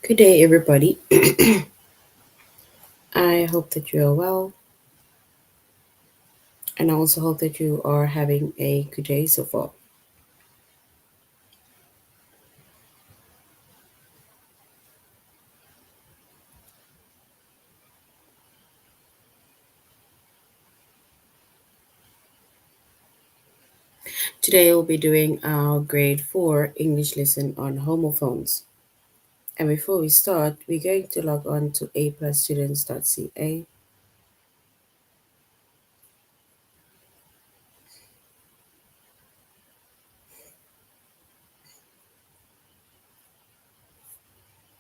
Good day, everybody. I hope that you are well, and I also hope that you are having a good day so far. Today, we'll be doing our grade 4 English lesson on homophones. And before we start, we're going to log on to aplusstudents.ca.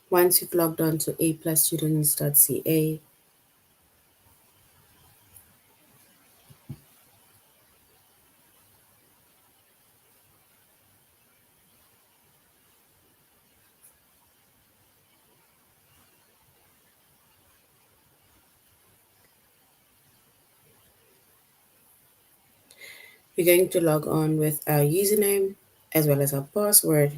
Once you've logged on to aplusstudents.ca, we're going to log on with our username as well as our password.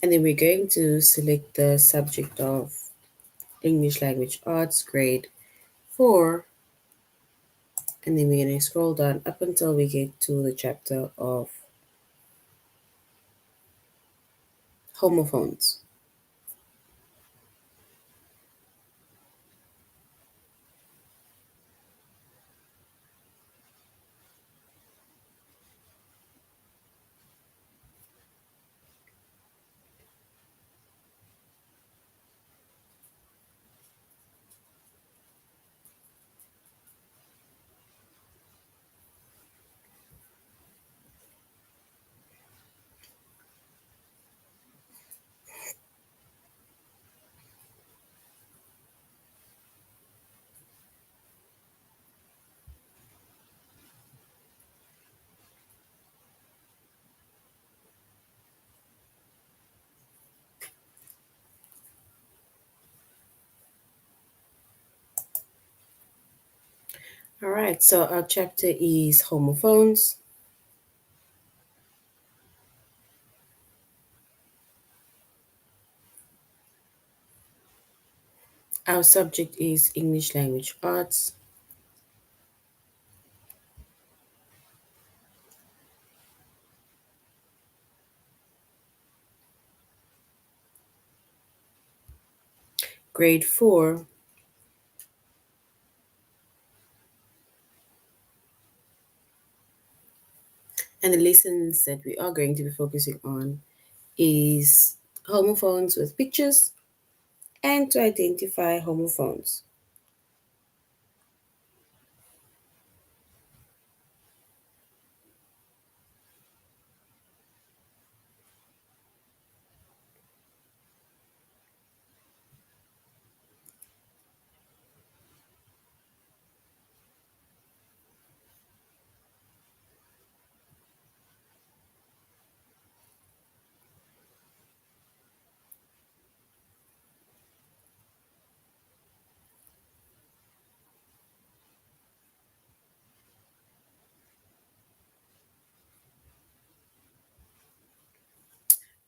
And then we're going to select the subject of English Language Arts grade 4, and then we're going to scroll down up until we get to the chapter of homophones. All right, so our chapter is homophones. Our subject is English Language Arts. Grade 4, and the lessons that we are going to be focusing on is homophones with pictures and to identify homophones.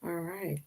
All right.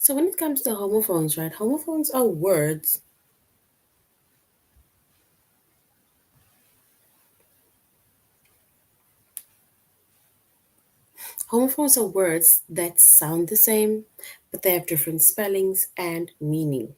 So when it comes to homophones, right? Homophones are words. Homophones are words that sound the same, but they have different spellings and meaning.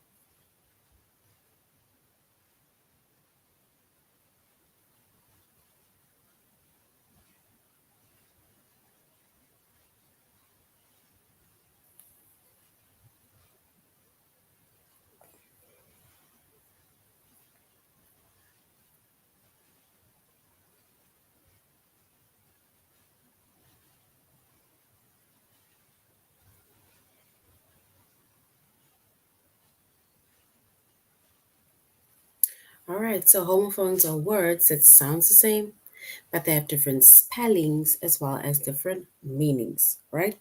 All right, so homophones are words that sounds the same, but they have different spellings as well as different meanings, right?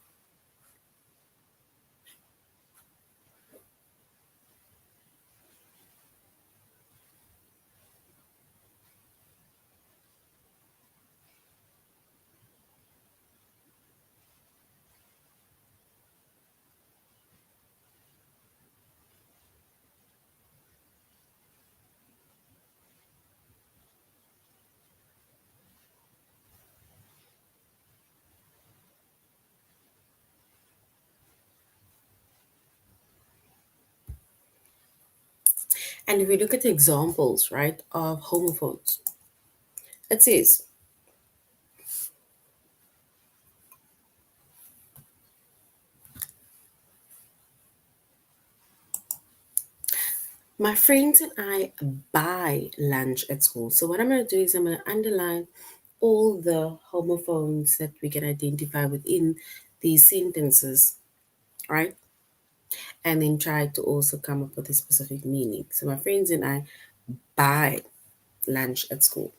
And if we look at the examples, right, of homophones, it says, my friends and I buy lunch at school. So what I'm going to do is I'm going to underline all the homophones that we can identify within these sentences, right? And then try to also come up with a specific meaning. So my friends and I buy lunch at school.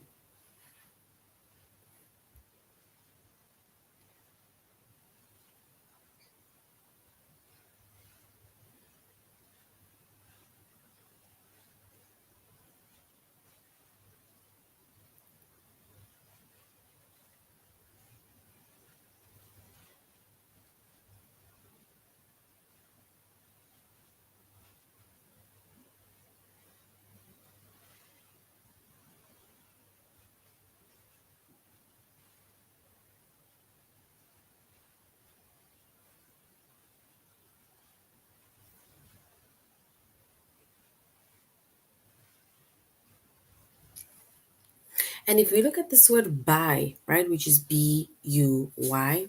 And if we look at this word buy, right, which is B-U-Y,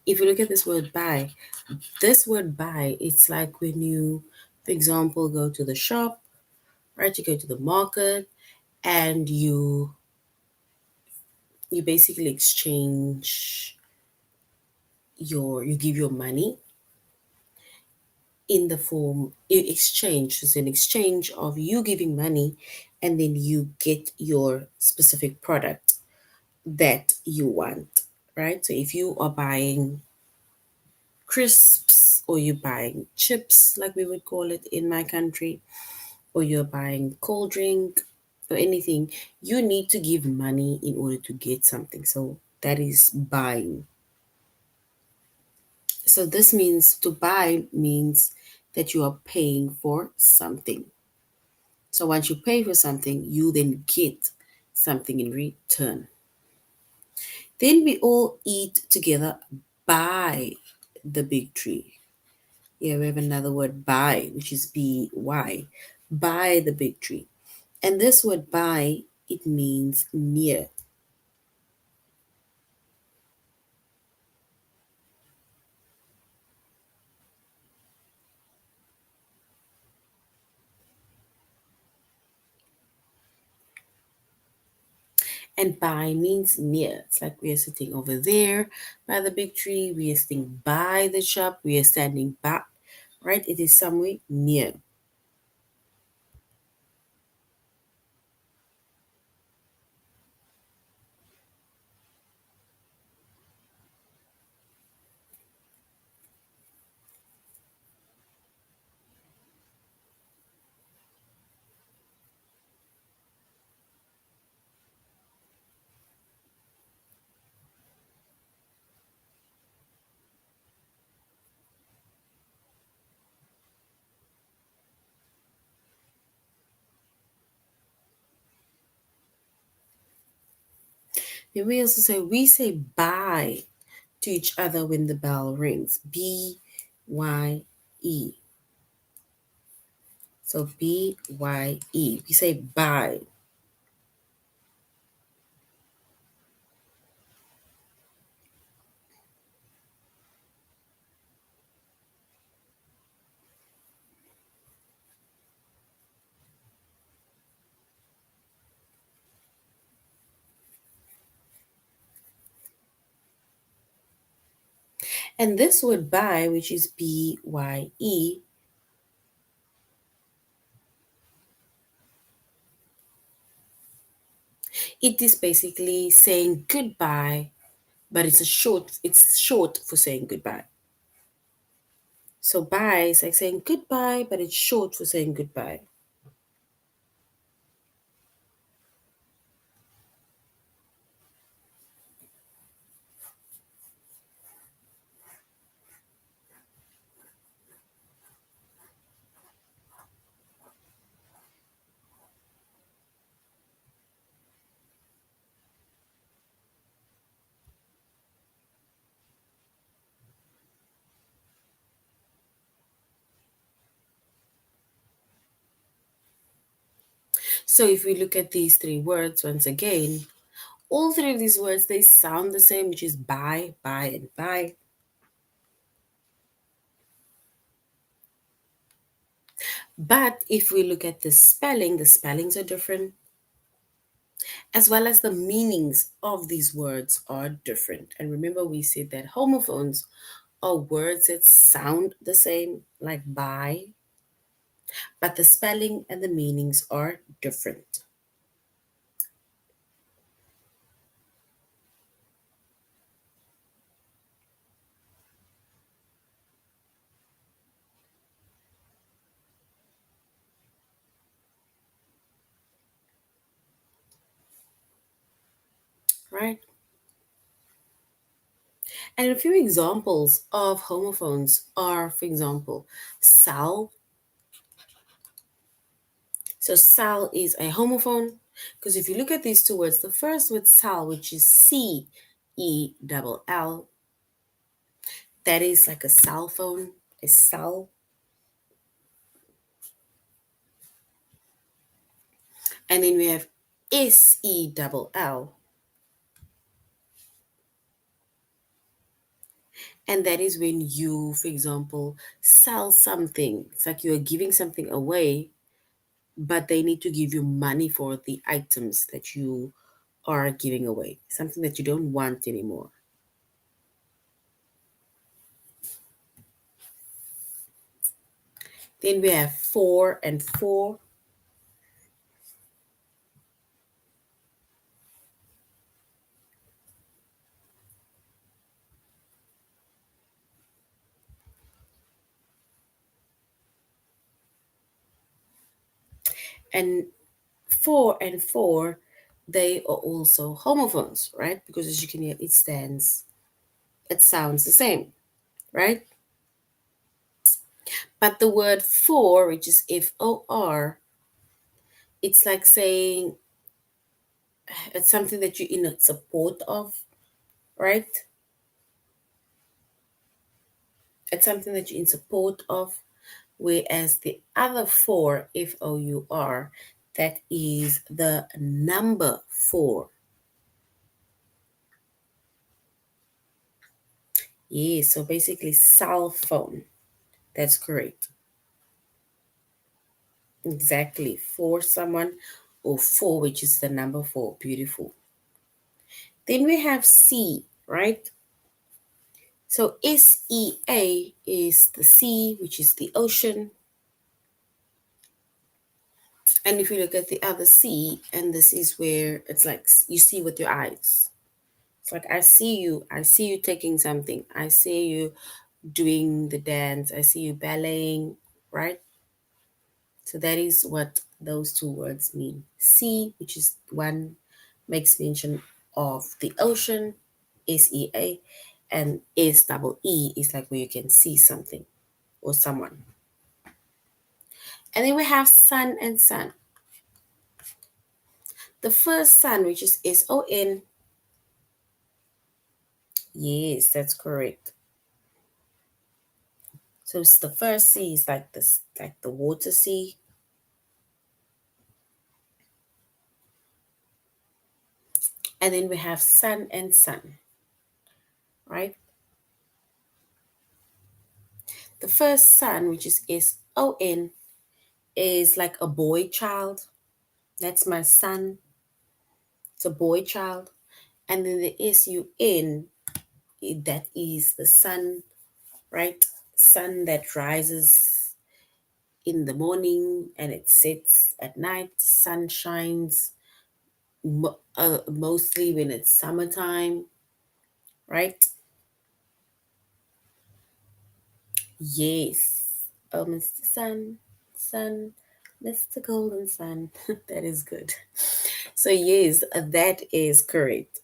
if you look at this word buy, it's like when you, for example, go to the shop, right, you go to the market and you basically exchange you give your money in the form exchange. It's an exchange of you giving money and then you get your specific product that you want, right? So if you are buying crisps or you're buying chips, like we would call it in my country, or you're buying cold drink or anything, you need to give money in order to get something. So that is buying. So this means to buy means that you are paying for something. So once you pay for something, you then get something in return. Then we all eat together by the big tree. Yeah, we have another word by, which is B-Y, by the big tree. And this word by, it means near. And by means near. It's like we are sitting over there by the big tree, we are sitting by the shop, we are standing by, right? It is somewhere near. Then we say bye to each other when the bell rings. B-Y-E. So B-Y-E. We say bye. And this word bye, which is B-Y-E, It is basically saying goodbye, but it's short for saying goodbye. So bye is like saying goodbye, but it's short for saying goodbye. So if we look at these three words once again, all three of these words they sound the same, which is bye, bye, and bye. But if we look at the spellings are different, as well as the meanings of these words are different. And remember, we said that homophones are words that sound the same, like bye, but the spelling and the meanings are different, right? And a few examples of homophones are, for example, sal. So sal is a homophone because if you look at these two words, the first word sal, which is C-E-double-L, that is like a cell phone, a cell. And then we have S-E-double-L, and that is when you, for example, sell something. It's like you are giving something away, but they need to give you money for the items that you are giving away, something that you don't want anymore. Then we have for and for. And for, they are also homophones, right? Because as you can hear, it sounds the same, right? But the word for, which is F-O-R, it's like saying it's something that you're in support of, right? It's something that you're in support of. Whereas the other four, F-O-U-R, that is the number four. Yeah, so basically cell phone. That's correct. Exactly. For someone or four, which is the number four. Beautiful. Then we have C, right? So SEA is the sea, which is the ocean. And if you look at the other sea, and this is where it's like you see with your eyes. It's like I see you taking something, I see you doing the dance, I see you balleting, right? So that is what those two words mean. Sea, which is one, makes mention of the ocean, SEA, and SEE is like where you can see something or someone. And then we have sun and sun. The first sun, which is SON, yes, that's correct. So it's the first sea is like this, like the water sea. And then we have sun and sun, right? The first sun, which is SON, is like a boy child. That's my son. It's a boy child. And then the SUN, that is the sun, right? Sun that rises in the morning and it sets at night. Sun shines mostly when it's summertime, right? Yes. Oh, Mr. Sun, Sun, Mr. Golden Sun. That is good. So, yes, that is correct.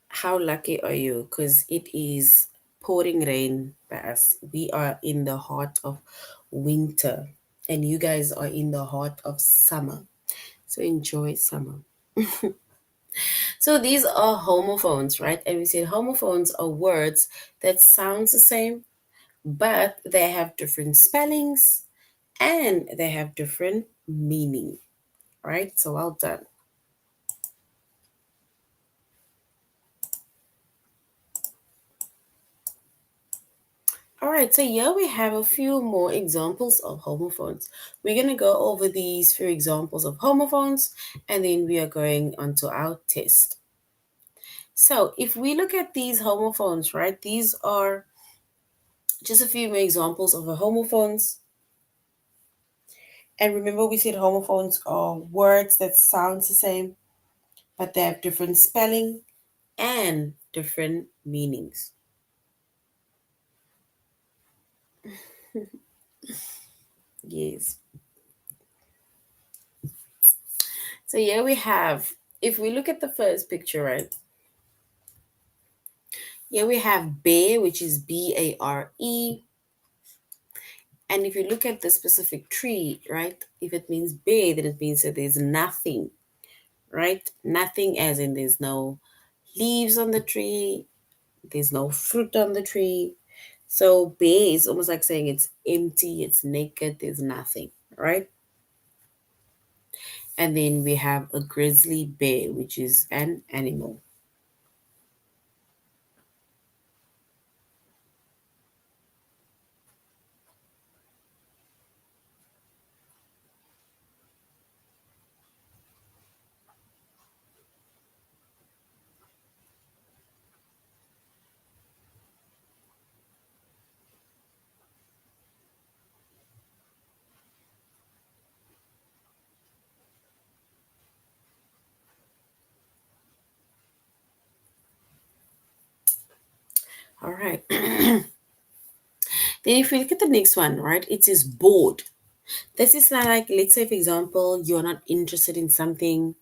How lucky are you? Because it is pouring rain by us. We are in the heart of winter, and you guys are in the heart of summer. So, enjoy summer. So, these are homophones, right? And we said homophones are words that sounds the same, but they have different spellings and they have different meaning, right? So well done. All right, so here we have a few more examples of homophones. We're going to go over these few examples of homophones and then we are going on to our test. So if we look at these homophones, right, these are just a few more examples of the homophones. And remember, we said homophones are words that sound the same, but they have different spelling and different meanings. Yes. So here we have, if we look at the first picture, right? Here we have bear, which is Bare. And if you look at the specific tree, right? If it means bare, then it means that there's nothing, right? Nothing as in there's no leaves on the tree, there's no fruit on the tree. So bare is almost like saying it's empty, it's naked, there's nothing, right? And then we have a grizzly bear, which is an animal. All right. Then if we look at the next one, right, it is bored. This is like, let's say, for example, you're not interested in something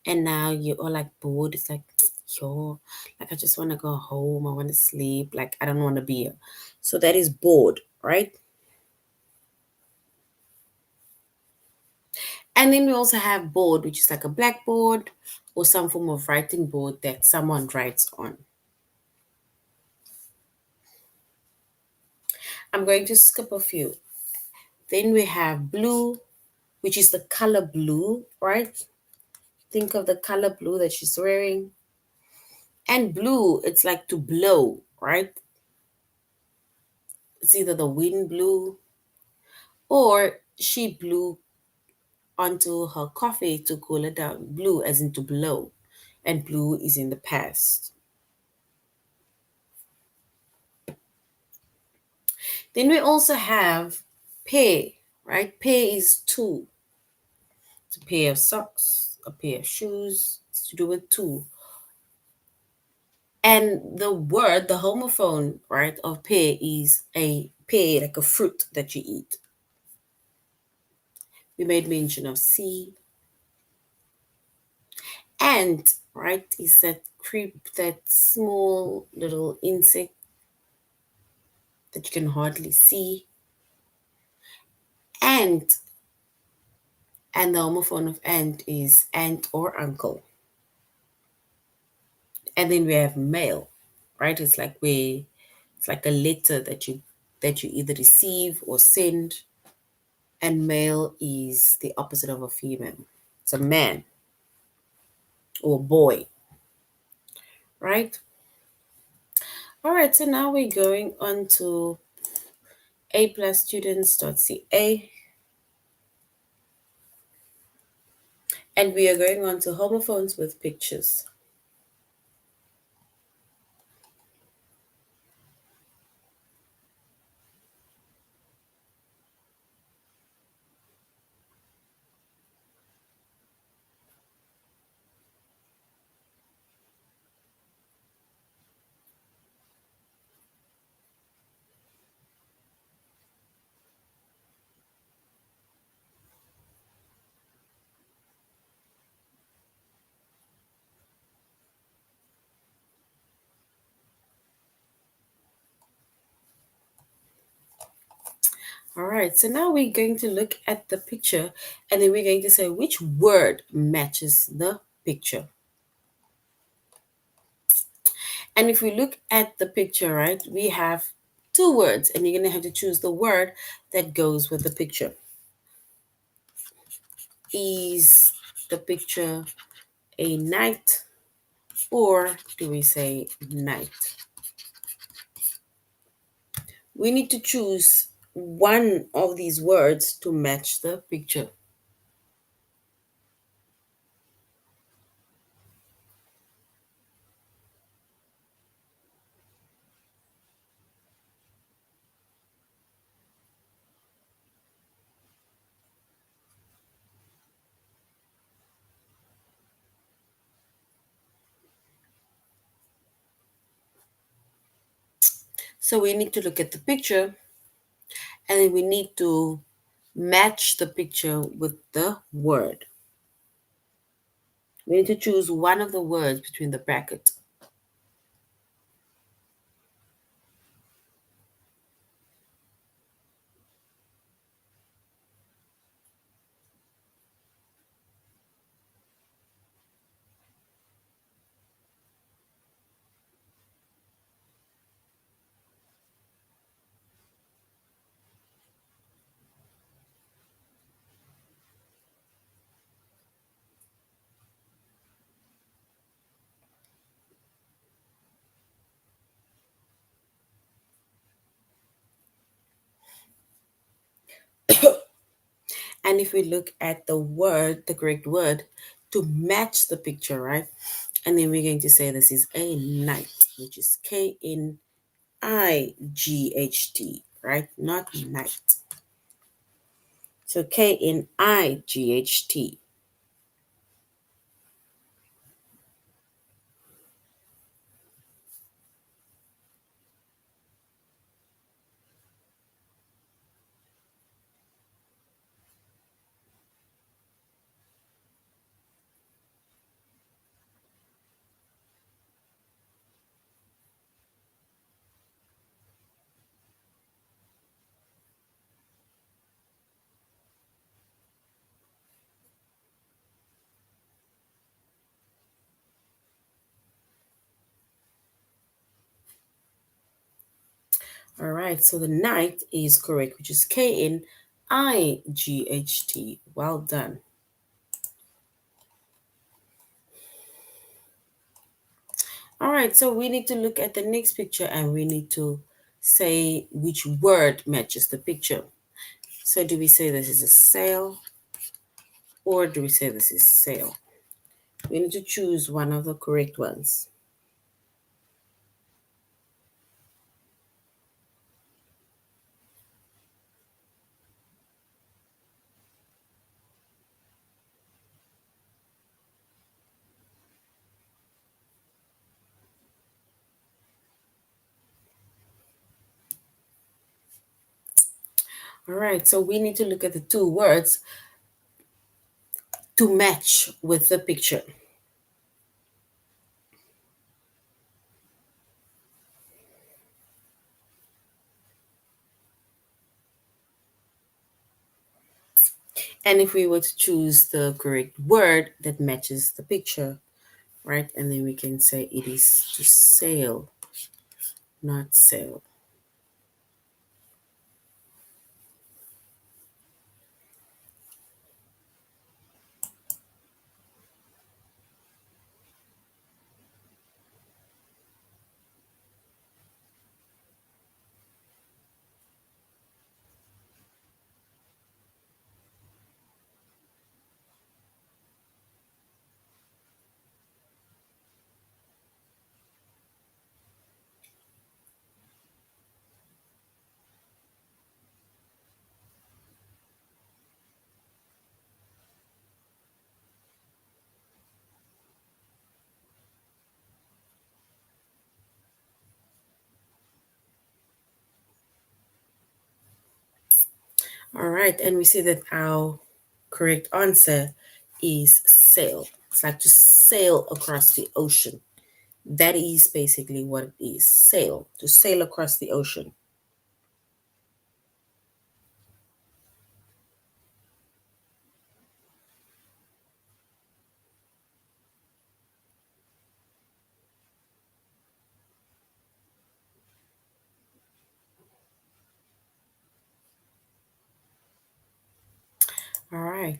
and now you are like bored. It's like, yo, like I just want to go home. I want to sleep. Like I don't want to be here. So that is bored, right? And then we also have board, which is like a blackboard or some form of writing board that someone writes on. I'm going to skip a few. Then we have blue, which is the color blue, right? Think of the color blue that she's wearing. And blue, it's like to blow, right? It's either the wind blew or she blew onto her coffee to cool it down. Blew as in to blow. And blue is in the past. Then we also have pair, right? Pair is two. It's a pair of socks, a pair of shoes. It's to do with two. And the word, the homophone, right, of pear is a pear, like a fruit that you eat. We made mention of sea. Ant, right, is that creep, that small little insect that you can hardly see. Ant, and the homophone of ant is aunt or uncle. And then we have mail, right? It's like a letter that you either receive or send. And male is the opposite of a female. It's a man or a boy, right? All right, so now we're going on to aplusstudents.ca and we are going on to homophones with pictures. All right, so now we're going to look at the picture and then we're going to say which word matches the picture. And if we look at the picture, right, we have two words and you're going to have to choose the word that goes with the picture. Is the picture a night or do we say night? We need to choose one of these words to match the picture. So we need to look at the picture and then we need to match the picture with the word. We need to choose one of the words between the bracket. And if we look at the word, the correct word to match the picture, right? And then we're going to say this is a night, which is Knight, right? Not night. So Knight. All right, so the night is correct, which is Knight. Well done. All right, so we need to look at the next picture and we need to say which word matches the picture. So do we say this is a sail or do we say this is sail? We need to choose one of the correct ones. All right, so we need to look at the two words to match with the picture. And if we were to choose the correct word that matches the picture, right? And then we can say it is to sail, not sail. All right, and we see that our correct answer is sail. It's like to sail across the ocean. That is basically what it is, sail, to sail across the ocean. All right.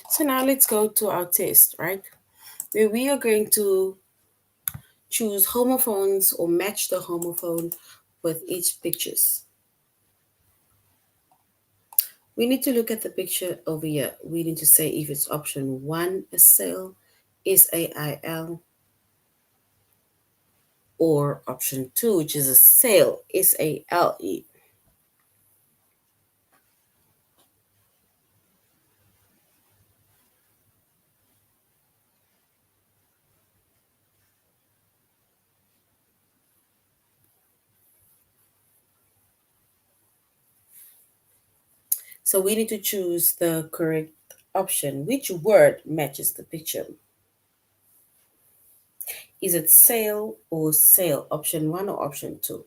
So now let's go to our test, right? Where we are going to choose homophones or match the homophone with each pictures. We need to look at the picture over here. We need to say if it's option one, a sail, SAIL, or option two, which is a sail, SALE. So we need to choose the correct option. Which word matches the picture? Is it sail or sail? Option one or option two?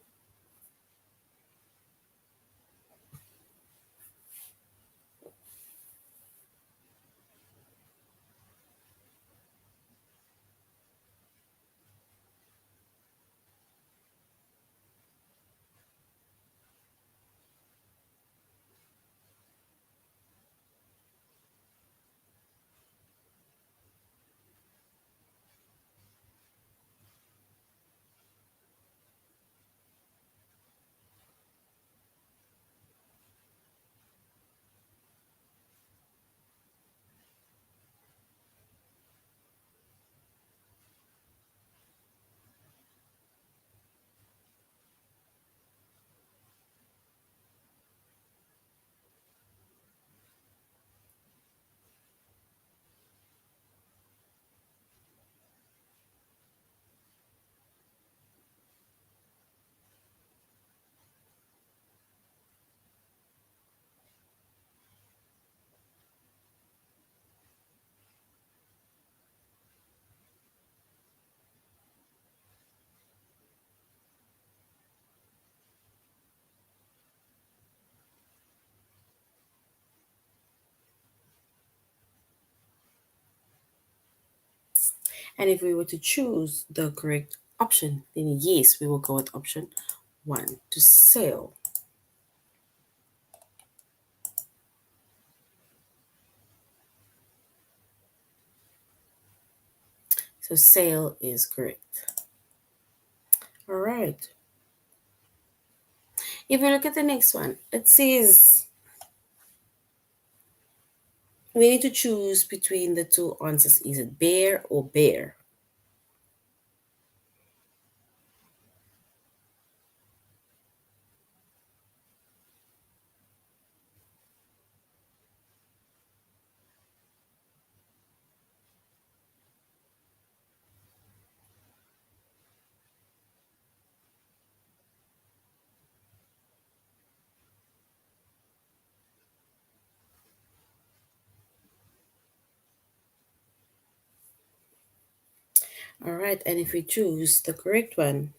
And if we were to choose the correct option, then yes, we will go with option one, to sail. So sail is correct. All right. If we look at the next one, it says we need to choose between the two answers. Is it bear or bear? All right. And if we choose the correct one,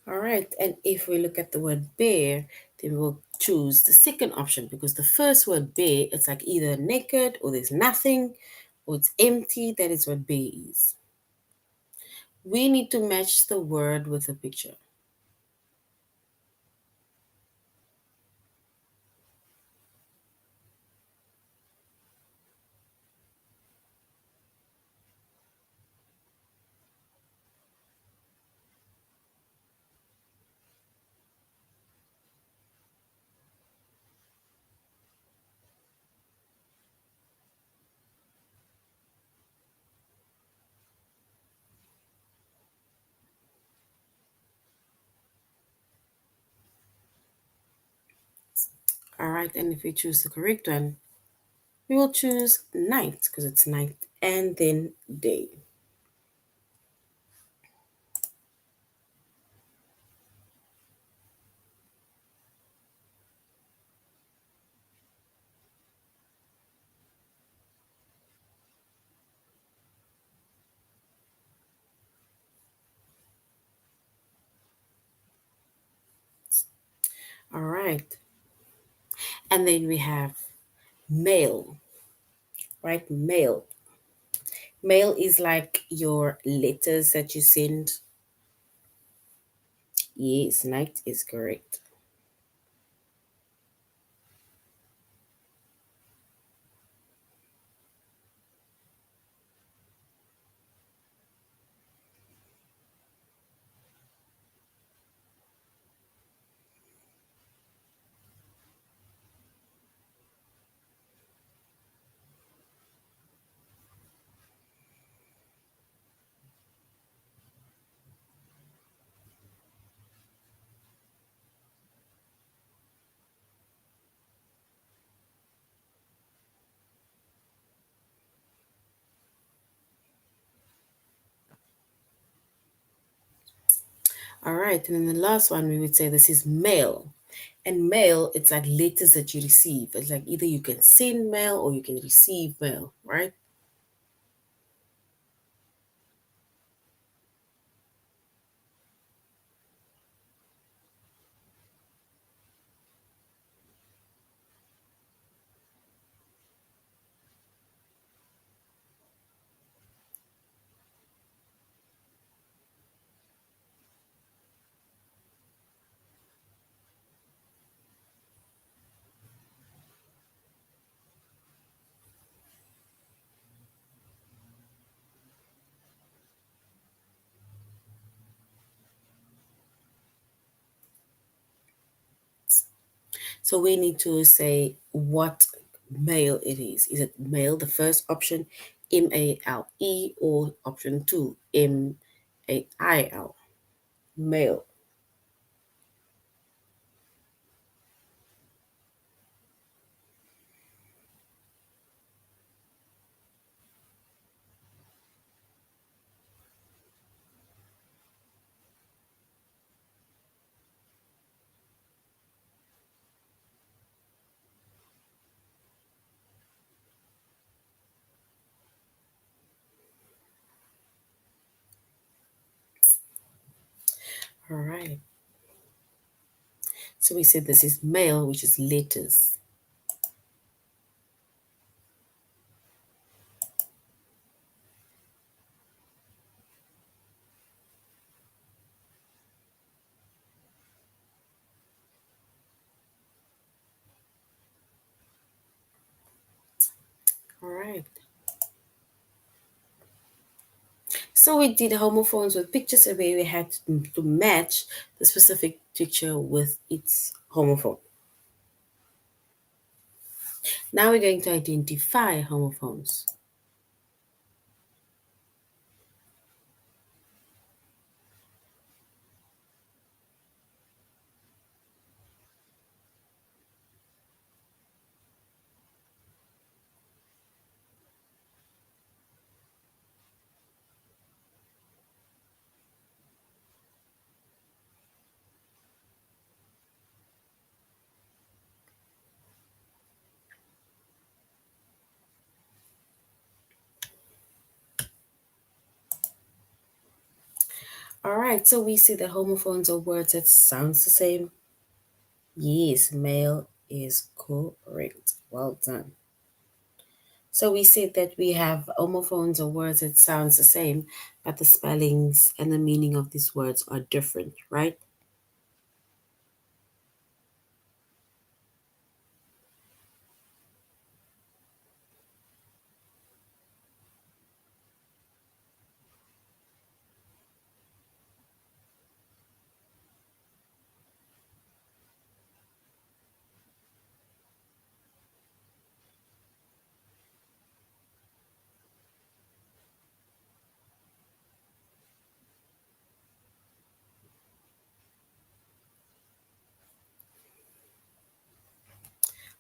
all right. And if we look at the word bear, then we'll choose the second option because the first word bear, it's like either naked or there's nothing or it's empty. That is what bear is. We need to match the word with the picture. All right, and if we choose the correct one, we will choose night because it's night and then day. All right, and then we have mail, right? Mail. Mail is like your letters that you send. Yes, night is correct. All right, and then the last one we would say this is mail. And mail, it's like letters that you receive. It's like either you can send mail or you can receive mail, right? So we need to say what mail it is. Is it mail, the first option, MALE, or option two, MAIL? Mail. All right. So we said this is mail, which is letters. All right. So we did homophones with pictures and we had to match the specific picture with its homophone. Now we're going to identify homophones. All right, so we see that homophones are words that sounds the same. Yes, male is correct. Well done. So we said that we have homophones or words that sounds the same, but the spellings and the meaning of these words are different, right?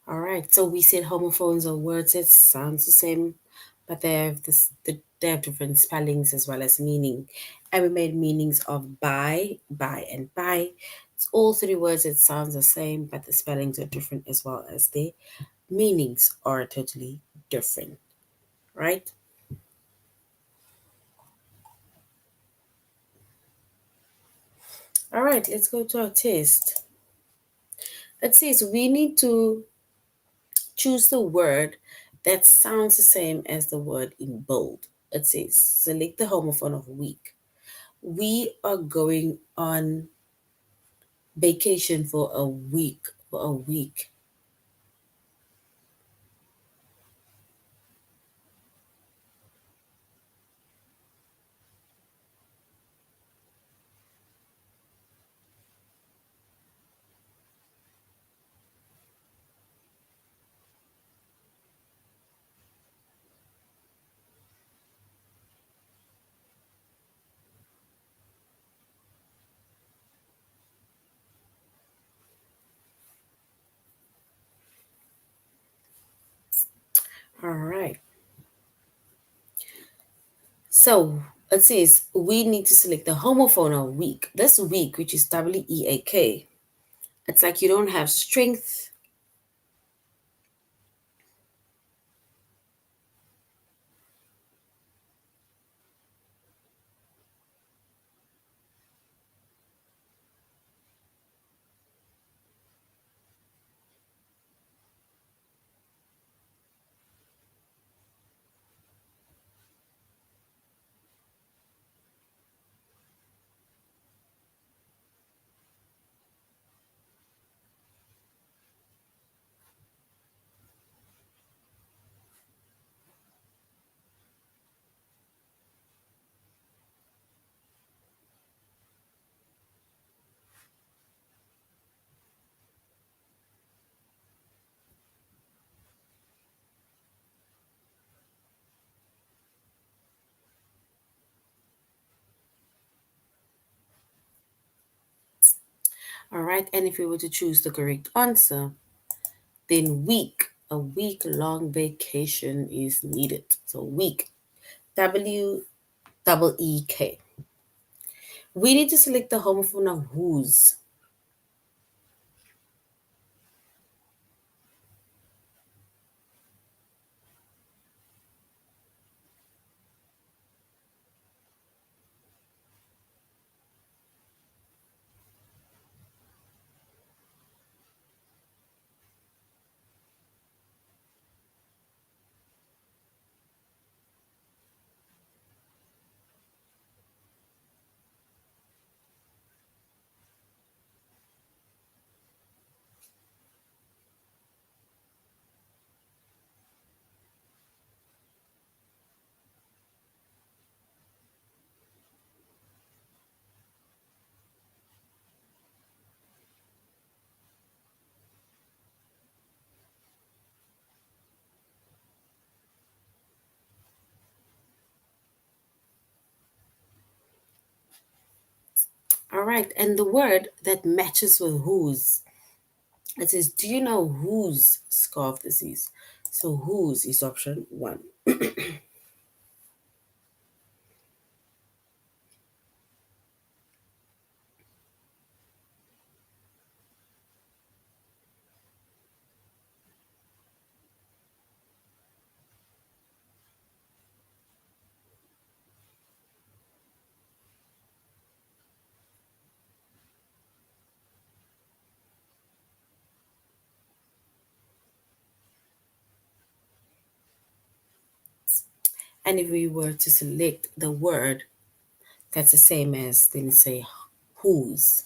All right. So we said homophones are words that sounds the same, but they have different spellings as well as meaning. And we made meanings of by, and by. It's all three words that sounds the same, but the spellings are different as well as the meanings are totally different. Right? All right. Let's go to our test. It says we need to choose the word that sounds the same as the word in bold. It says select the homophone of week. We are going on vacation for a week. For a week. All right. So it says we need to select the homophone of week. This week, which is weak, it's like you don't have strength. All right. And if we were to choose the correct answer, then week, a week long vacation is needed. So week, WEEK. We need to select the homophone of whose. All right. And the word that matches with whose. It says, do you know whose scarf this is? So whose is option one. And if we were to select the word that's the same as, then say whose.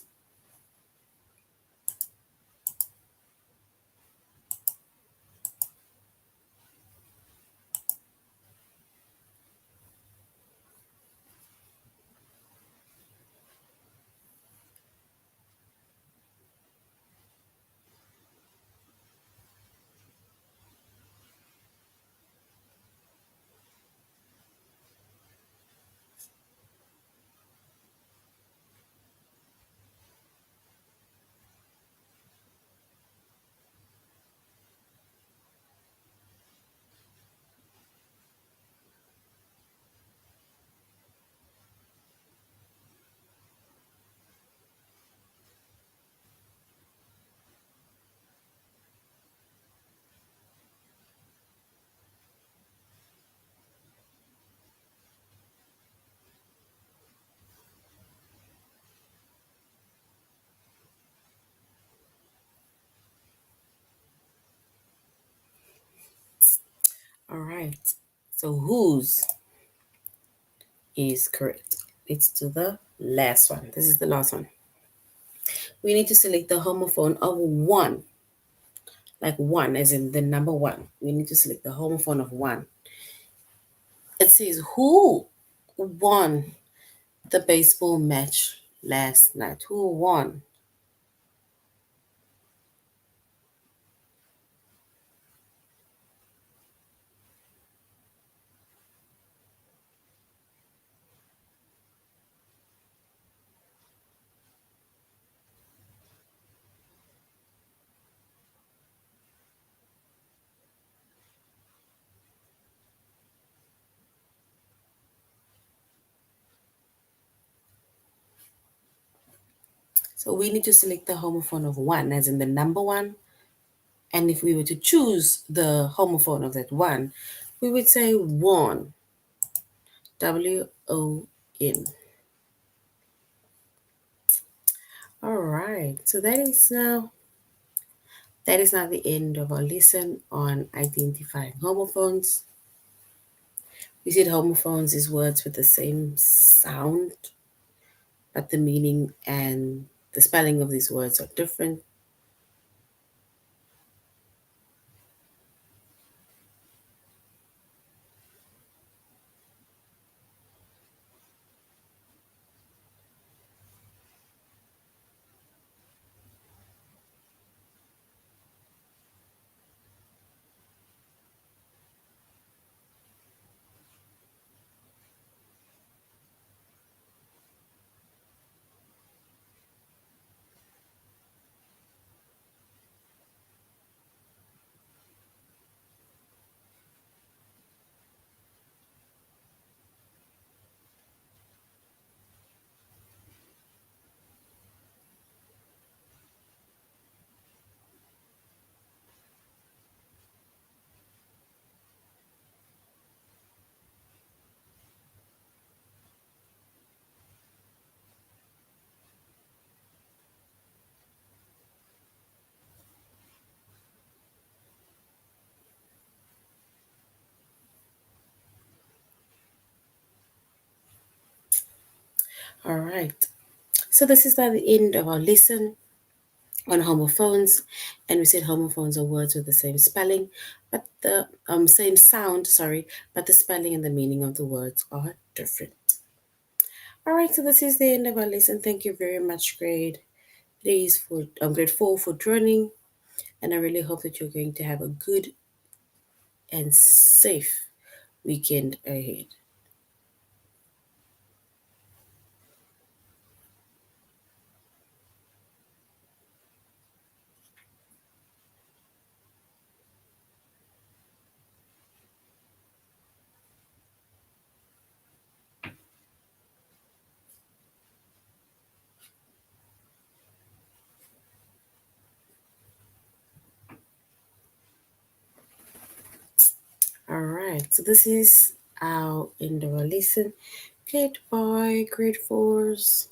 All right. So whose is correct? Let's do the last one. This is the last one. We need to select the homophone of one, like one, as in the number one. We need to select the homophone of one. It says, who won the baseball match last night? Who won? So we need to select the homophone of one, as in the number one. And if we were to choose the homophone of that one, we would say won. WON. All right. So that is now the end of our lesson on identifying homophones. We said homophones is words with the same sound, but the meaning and the spelling of these words are different. All right. So this is now the end of our lesson on homophones, and we said homophones are words with the same spelling, but the same sound, sorry, but the spelling and the meaning of the words are different. All right, so this is the end of our lesson. Thank you very much, grade 4 for joining, and I really hope that you're going to have a good and safe weekend ahead. All right, so this is our end of our lesson. Goodbye, grade 4s.